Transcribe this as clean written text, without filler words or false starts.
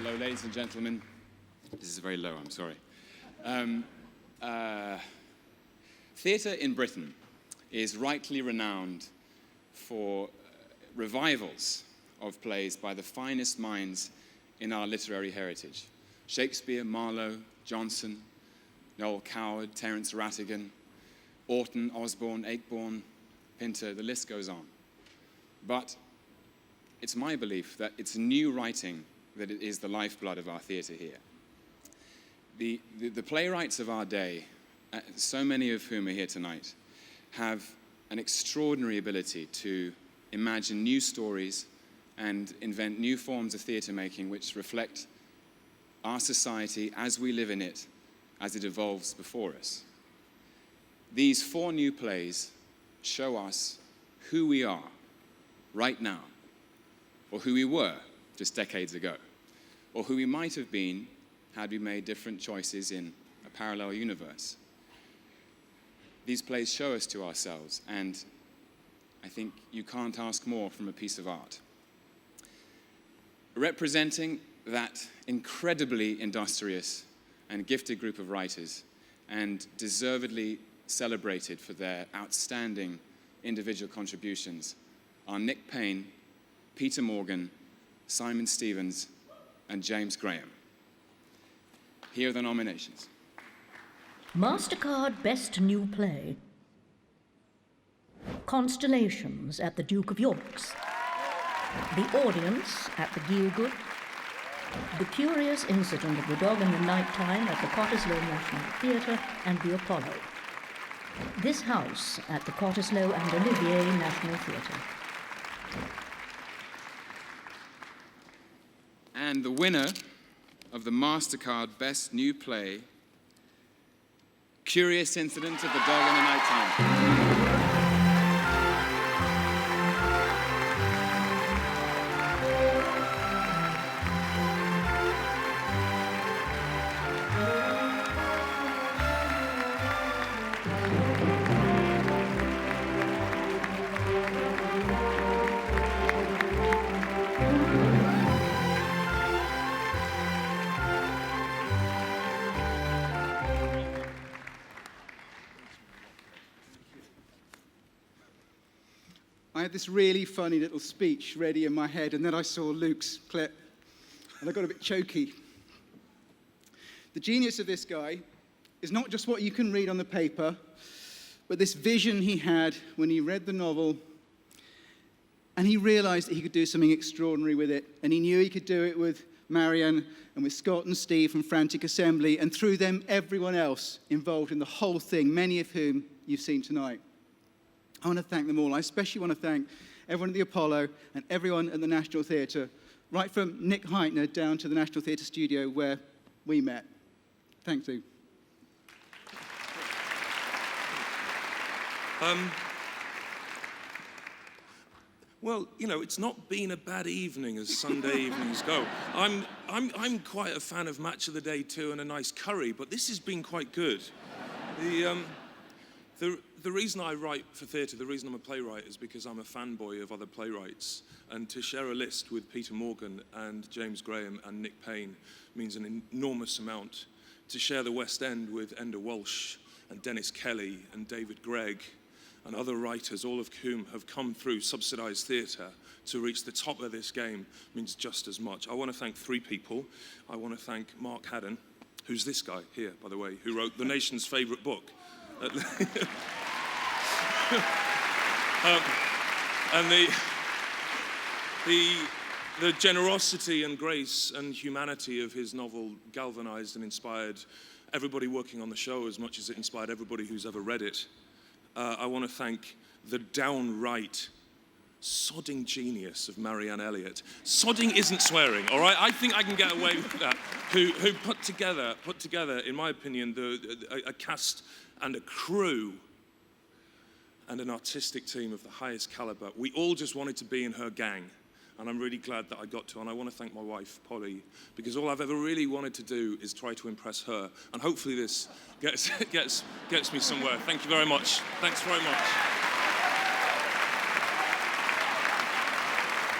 Hello, ladies and gentlemen. This is very low, I'm sorry. Theatre in Britain is rightly renowned for revivals of plays by the finest minds in our literary heritage. Shakespeare, Marlowe, Johnson, Noel Coward, Terence Rattigan, Orton, Osborne, Ayckbourn, Pinter, the list goes on. But it's my belief that it's new writing that it is the lifeblood of our theatre here. The playwrights of our day, so many of whom are here tonight, have an extraordinary ability to imagine new stories and invent new forms of theatre making which reflect our society as we live in it, as it evolves before us. These 4 new plays show us who we are right now, or who we were just decades ago, or who we might have been had we made different choices in a parallel universe. These plays show us to ourselves, and I think you can't ask more from a piece of art. Representing that incredibly industrious and gifted group of writers, and deservedly celebrated for their outstanding individual contributions, are Nick Payne, Peter Morgan, Simon Stevens, and James Graham. Here are the nominations. Mastercard Best New Play. Constellations at the Duke of York's. The Audience at the Gielgud. The Curious Incident of the Dog in the Nighttime at the Cottesloe National Theatre and the Apollo. This House at the Cottesloe and Olivier National Theatre. And the winner of the Mastercard Best New Play, Curious Incident of the Dog in the Nighttime. I had this really funny little speech ready in my head, and then I saw Luke's clip, and I got a bit choky. The genius of this guy is not just what you can read on the paper, but this vision he had when he read the novel, and he realized that he could do something extraordinary with it, and he knew he could do it with Marianne and with Scott and Steve from Frantic Assembly, and through them, everyone else involved in the whole thing, many of whom you've seen tonight. I want to thank them all. I especially want to thank everyone at the Apollo and everyone at the National Theatre, right from Nick Heitner down to the National Theatre studio where we met. Thanks, Lou. Well, you know, it's not been a bad evening as Sunday evenings go. I'm quite a fan of Match of the Day 2 and a nice curry, but this has been quite good. The reason I write for theatre, the reason I'm a playwright, is because I'm a fanboy of other playwrights. And to share a list with Peter Morgan and James Graham and Nick Payne means an enormous amount. To share the West End with Enda Walsh and Dennis Kelly and David Gregg and other writers, all of whom have come through subsidised theatre to reach the top of this game, means just as much. I want to thank 3 people. I want to thank Mark Haddon, who's this guy here, by the way, who wrote the nation's favourite book. And the generosity and grace and humanity of his novel galvanized and inspired everybody working on the show as much as it inspired everybody who's ever read it. I want to thank the downright sodding genius of Marianne Elliott. Sodding isn't swearing, all right? I think I can get away with that. Who put together, in my opinion, a cast and a crew and an artistic team of the highest caliber. We all just wanted to be in her gang, and I'm really glad that I got to. And I want to thank my wife, Polly, because all I've ever really wanted to do is try to impress her. And hopefully this gets me somewhere. Thank you very much. Thanks very much.